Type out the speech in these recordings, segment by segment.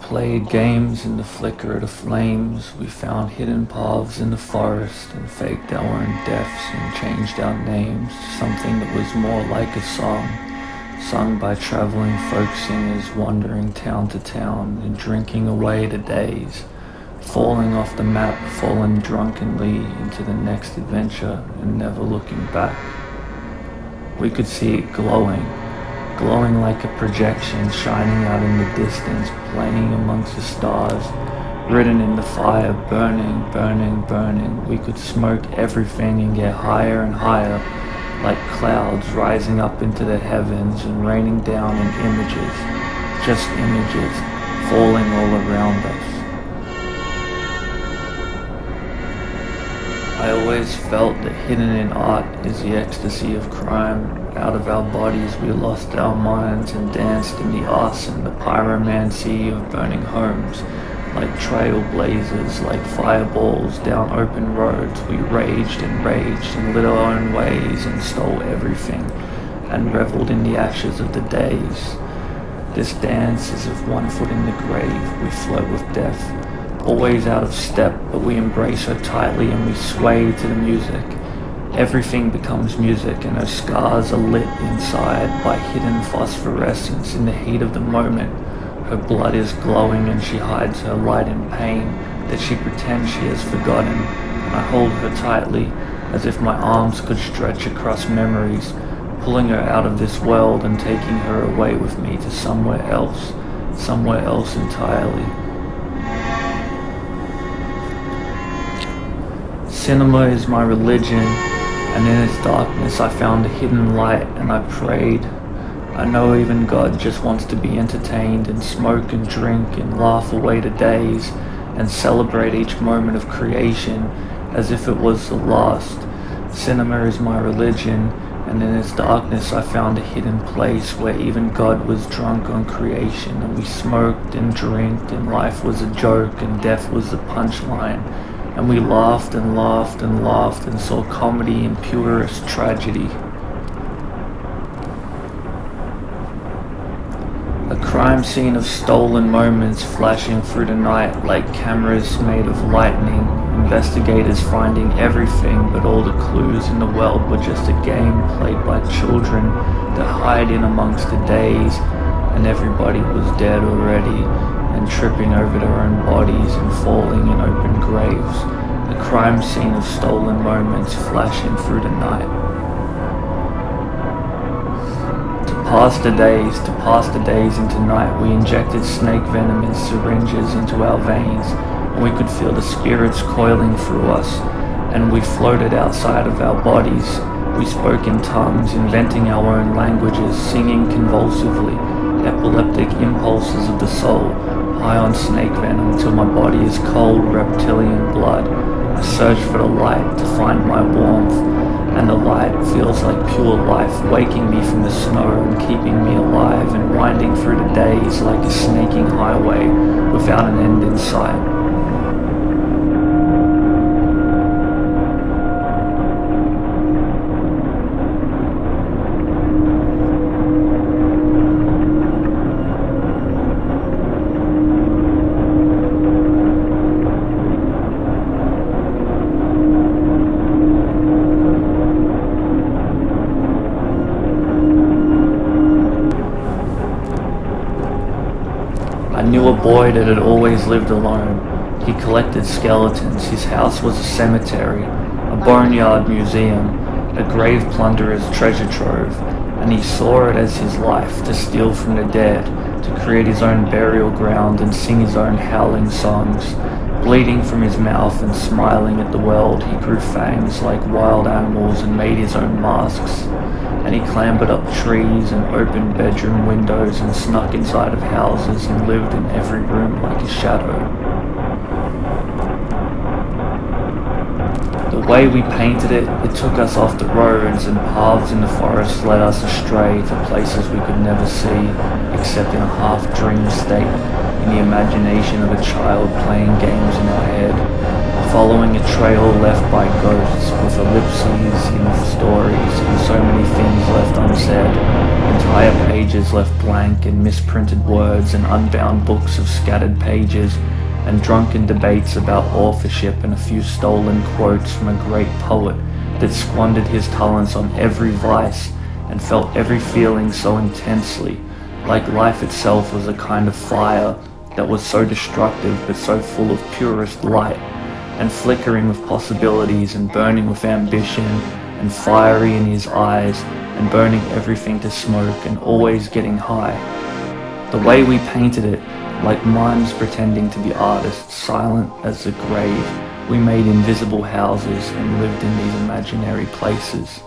played games in the flicker of the flames. We found hidden paths in the forest and faked our own deaths and changed our names to something that was more like a song, sung by traveling folk singers wandering town to town and drinking away the days, falling off the map, falling drunkenly into the next adventure and never looking back. We could see it glowing like a projection shining out in the distance, playing amongst the stars, written in the fire, burning, burning, burning. We could smoke everything and get higher and higher, like clouds rising up into the heavens and raining down in images, just images, falling all around us. I always felt that hidden in art is the ecstasy of crime. Out of our bodies we lost our minds and danced in the arson, and the pyromancy of burning homes. Like trailblazers, like fireballs down open roads, we raged and lit our own ways and stole everything and reveled in the ashes of the days. This dance is of one foot in the grave, we float with death, always out of step, but we embrace her tightly and we sway to the music. Everything becomes music and her scars are lit inside by hidden phosphorescence in the heat of the moment. Her blood is glowing and she hides her light in pain that she pretends she has forgotten. And I hold her tightly as if my arms could stretch across memories, pulling her out of this world and taking her away with me to somewhere else entirely. Cinema is my religion, and in its darkness I found a hidden light and I prayed. I know even God just wants to be entertained and smoke and drink and laugh away the days and celebrate each moment of creation as if it was the last. Cinema is my religion, and in its darkness I found a hidden place where even God was drunk on creation, and we smoked and drank and life was a joke and death was the punchline. And we laughed and laughed and laughed and saw comedy in purest tragedy. A crime scene of stolen moments flashing through the night like cameras made of lightning. Investigators finding everything, but all the clues in the world were just a game played by children that hide in amongst the days, and everybody was dead already and tripping over their own bodies and falling in open graves. A crime scene of stolen moments flashing through the night. To pass the days into night, we injected snake venom in syringes into our veins, and we could feel the spirits coiling through us, and we floated outside of our bodies. We spoke in tongues, inventing our own languages, singing convulsively, epileptic impulses of the soul, high on snake venom till my body is cold reptilian blood. I search for the light to find my warmth, and the light feels like pure life, waking me from the snow and keeping me alive and winding through the days like a snaking highway without an end in sight. I knew a boy that had always lived alone. He collected skeletons. His house was a cemetery, a boneyard museum, a grave plunderer's treasure trove, and he saw it as his life to steal from the dead, to create his own burial ground and sing his own howling songs. Bleeding from his mouth and smiling at the world, he grew fangs like wild animals and made his own masks. And he clambered up trees and opened bedroom windows and snuck inside of houses and lived in every room like a shadow. The way we painted it took us off the roads, and paths in the forest led us astray to places we could never see, except in a half-dream state, in the imagination of a child playing games in our head. following a trail left by ghosts with ellipses in stories and so many things left unsaid, entire pages left blank and misprinted words and unbound books of scattered pages, and drunken debates about authorship and a few stolen quotes from a great poet that squandered his talents on every vice and felt every feeling so intensely, like life itself was a kind of fire that was so destructive but so full of purest light, and flickering with possibilities and burning with ambition, and fiery in his eyes and burning everything to smoke and always getting high. The way we painted it, like mimes pretending to be artists, silent as the grave, we made invisible houses and lived in these imaginary places.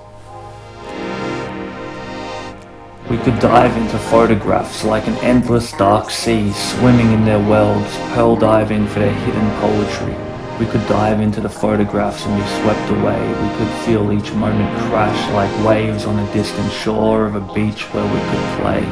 We could dive into photographs like an endless dark sea, swimming in their worlds, pearl diving for their hidden poetry. We could dive into the photographs and be swept away. We could feel each moment crash like waves on a distant shore of a beach where we could play.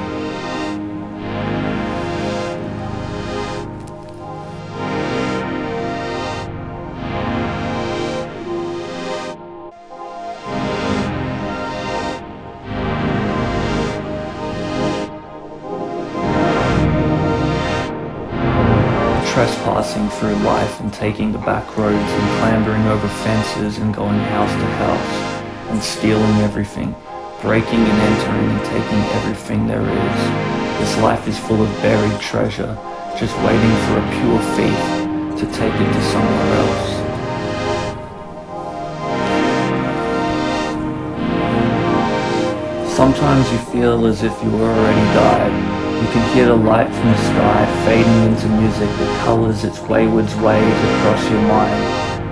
Trespassing through life and taking the back roads and clambering over fences and going house to house and stealing everything, breaking and entering and taking everything there is. This life is full of buried treasure, just waiting for a pure thief to take it to somewhere else. Sometimes you feel as if you already died. You can hear the light from the sky fading into music that colours its wayward waves across your mind.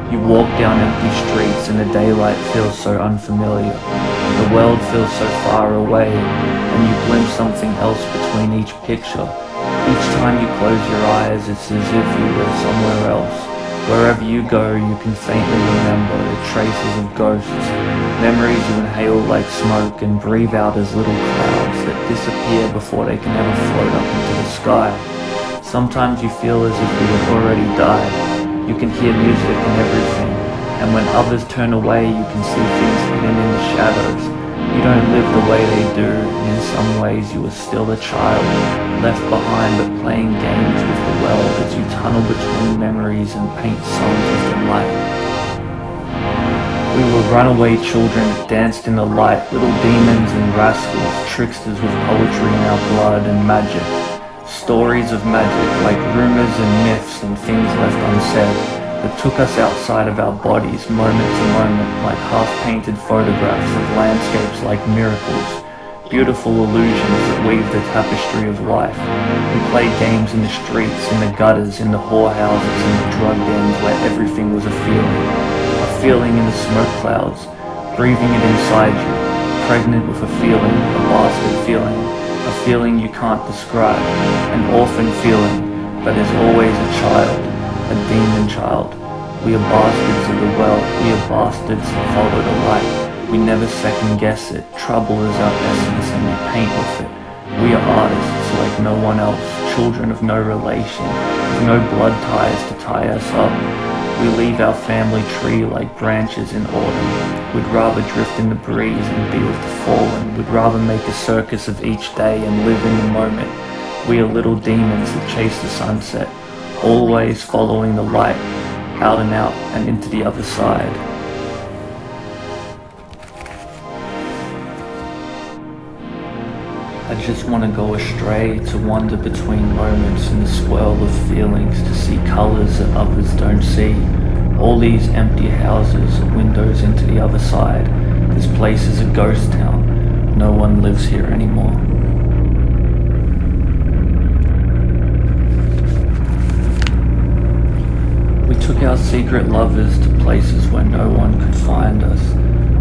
You walk down empty streets and the daylight feels so unfamiliar. The world feels so far away, and you glimpse something else between each picture. Each time you close your eyes, it's as if you were somewhere else. Wherever you go, you can faintly remember the traces of ghosts, memories you inhale like smoke and breathe out as little clouds that disappear before they can ever float up into the sky. Sometimes you feel as if you had already died. You can hear music and everything, and when others turn away, you can see things hidden in the shadows. You don't live the way they do, and in some ways you are still a child, left behind but playing games with the world as you tunnel between memories and paint songs with the light. We were runaway children that danced in the light, little demons and rascals, tricksters with poetry in our blood and magic. Stories of magic, like rumors and myths and things left unsaid, that took us outside of our bodies moment to moment, like half-painted photographs of landscapes like miracles, beautiful illusions that weave the tapestry of life. We played games in the streets, in the gutters, in the whorehouses, in the drug dens where everything was a feeling in the smoke clouds, breathing it inside you, pregnant with a feeling, a bastard feeling, a feeling you can't describe, an orphan feeling, but there's always a child, a demon child. We are bastards of the world, we are bastards that follow the light. We never second guess it, trouble is our essence and we paint with it. We are artists like no one else, children of no relation, with no blood ties to tie us up. We leave our family tree like branches in autumn. We'd rather drift in the breeze and be with the fallen. We'd rather make a circus of each day and live in the moment. We are little demons that chase the sunset, always following the light, out and out and into the other side. I just want to go astray, to wander between moments in the swirl of feelings, to see colours that others don't see. All these empty houses, windows into the other side. This place is a ghost town. No one lives here anymore. We took our secret lovers to places where no one could find us.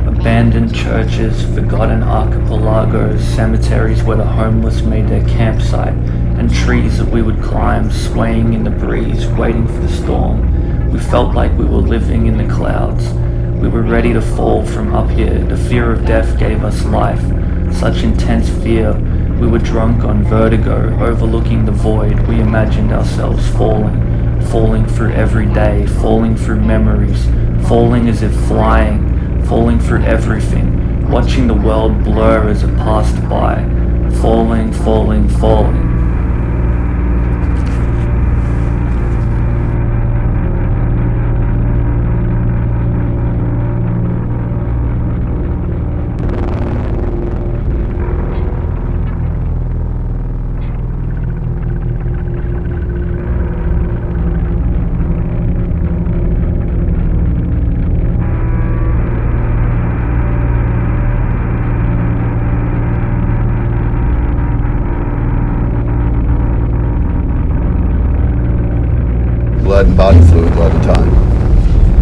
Abandoned churches, forgotten archipelagos, cemeteries where the homeless made their campsite, and trees that we would climb, swaying in the breeze, waiting for the storm. We felt like we were living in the clouds. We were ready to fall from up here. The fear of death gave us life, such intense fear. We were drunk on vertigo, overlooking the void. We imagined ourselves falling. falling through every day, falling through memories, falling as if flying, falling through everything, watching the world blur as it passed by, falling, falling, falling. Blood and body fluid a lot of the time.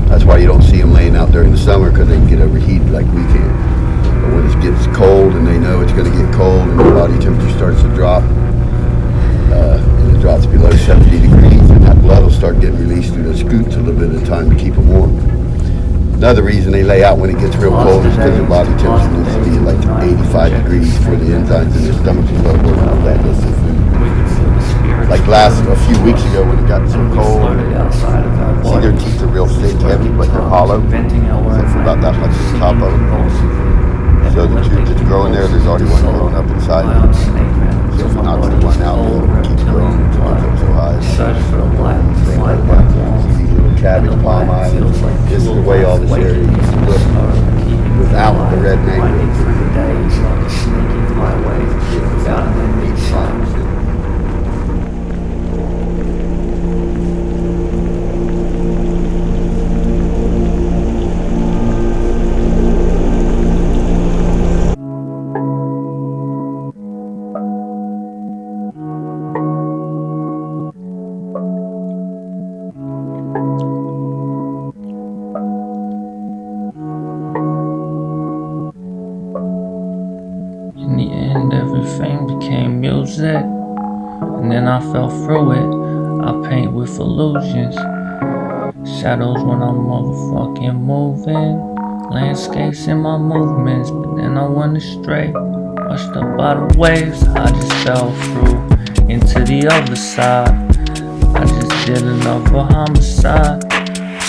That's why you don't see them laying out during the summer, because they can get overheated like we can. But when it gets cold and they know it's going to get cold and the body temperature starts to drop, and it drops below 70 degrees, and that blood will start getting released through the scoots a little bit at a time to keep them warm. Another reason they lay out when it gets real cold is because their body temperature needs to be like 85 degrees for the enzymes in their stomach to start working on that list of food. Like a few weeks ago when it got so cold, see their teeth are real thick, heavy, but they're hollow, except for about that much at the top of them. So the tube that's growing there's already one growing up inside. So if it knocks the one out, it'll keep growing until it gets so high. Things like that. See these little cabbage palm eyes. This is the way all this area used to look without the red mangroves. In the end, everything became music, and then I fell through it. I paint with illusions, shadows when I'm motherfucking moving, landscapes in my movements, but then I went astray, washed up by the waves. I just fell through into the other side. I just did another homicide,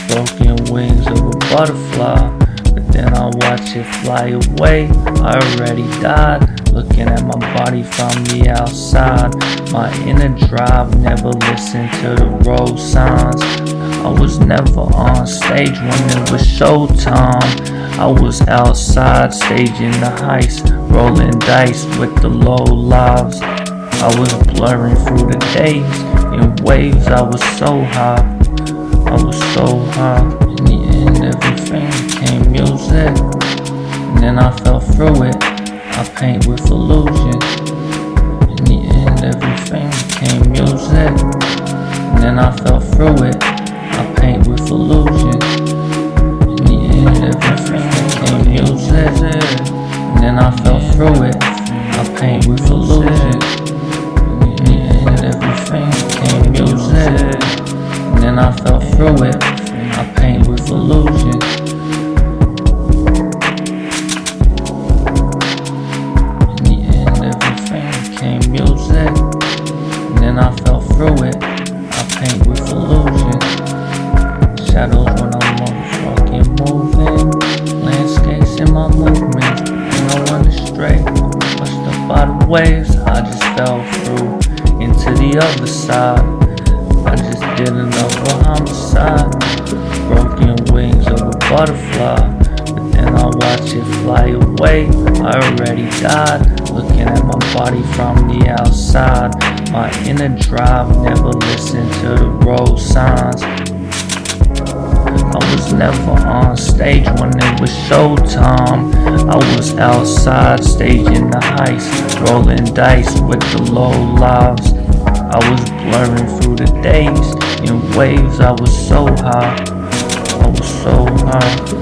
broken wings of a butterfly. But then I watch it fly away. I already died, looking at my body from the outside. My inner drive never listened to the road signs. I was never on stage when it was showtime. I was outside staging the heist, rolling dice with the low lives. I was blurring through the days in waves. I was so high, I was so high. In the end, everything became music, and then I fell through it. I paint with illusion. In the end, everything became music, and then I fell through it. I paint with illusion. In the end, everything became music, and then I fell through it. I paint with illusion. In the end, everything became music, and then I fell through it. I paint with illusion. In the end, everything became music, and then I fell through it. I paint with illusion, shadows when I'm motherfucking moving, landscapes in my movements, and I went astray, washed up by the waves. I just fell through into the other side. I just did another homicide, broken wings of a butterfly. But then I watch it fly away. I already died, looking at my body from the outside. My inner drive never listened to the road signs. I was never on stage when it was showtime. I was outside staging the heist, rolling dice with the low lives. I was blurring through the days in waves. I was so high, I was so high.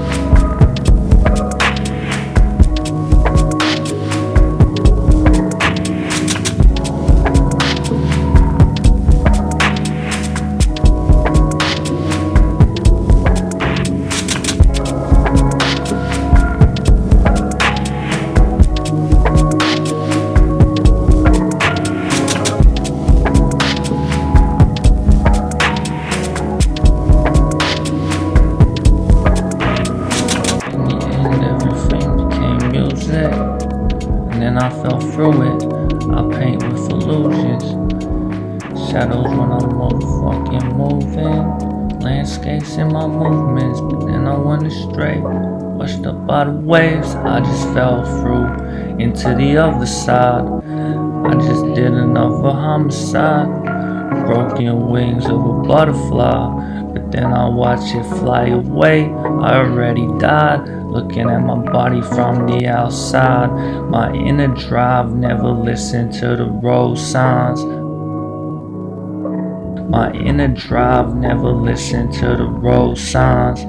shadows when I'm motherfucking moving. Landscapes in my movements, but then I went astray. Washed up by the waves, I just fell through into the other side. I just did another homicide. Broken wings of a butterfly, but then I watch it fly away. I already died, looking at my body from the outside. My inner drive never listened to the road signs. My inner drive never listened to the road signs.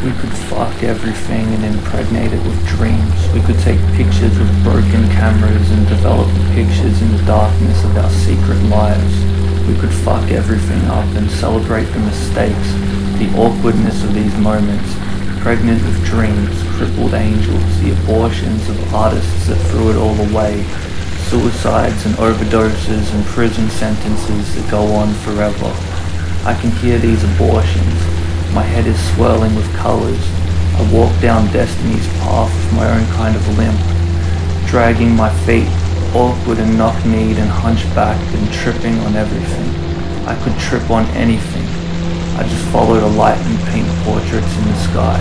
We could fuck everything and impregnate it with dreams. We could take pictures with broken cameras and develop pictures in the darkness of our secret lives. We could fuck everything up and celebrate the mistakes, the awkwardness of these moments, pregnant with dreams, crippled angels, the abortions of artists that threw it all away, suicides and overdoses and prison sentences that go on forever. I can hear these abortions. My head is swirling with colors. I walk down destiny's path with my own kind of limp, dragging my feet, awkward and knock-kneed and hunchbacked and tripping on everything. I could trip on anything. I just followed a light and paint portraits in the sky.